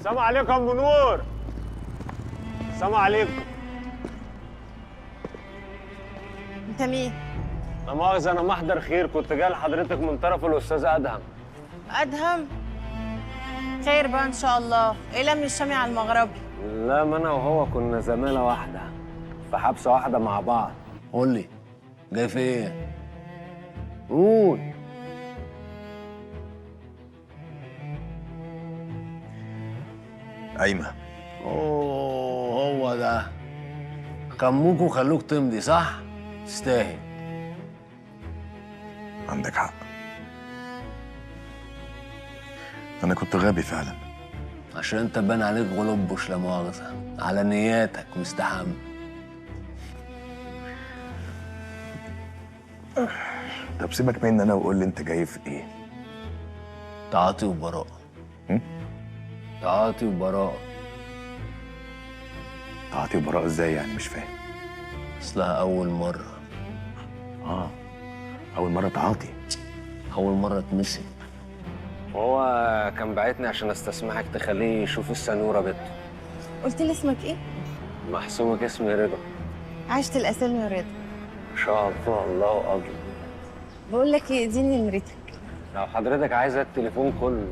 السلام عليكم يا ام نور. السلام عليكم. انت مين؟ لا مؤاخذة، أنا محضر خير، كنت جاي لحضرتك من طرف الأستاذ أدهم. ادهم؟ خير بقى ان شاء الله. ايه لم الشامي على المغربي؟ لا، ما أنا وهو كنا زمالة واحدة في حبسة واحدة مع بعض. قول لي جاي في ايه؟ قول. قايمة. اوه هو ده. كموك وخلوك تمضي صح؟ تستاهل. عندك حق، أنا كنت غبي فعلا. عشان انت بان عليك غلبش لا مؤاخذة، على نياتك مستحمل. طب سيبك مني أنا وقول لي أنت جاي في إيه؟ تعاطي وبراءة. تعاطي وبراءة. تعاطي وبراءة إزاي يعني؟ مش فاهم. اصلها أول مرة. أول مرة تعاطي. أول مرة اتمسك. وهو كان باعتني عشان استسمحك تخليه يشوف السنورة بنته. قلت لي اسمك ايه؟ محسوبك اسمي رضا. عشت الاسامي يا رضا. إن شاء الله، الله أكبر. بقول لك ايه، اديني نمرتك. لو حضرتك عايزة التليفون كله.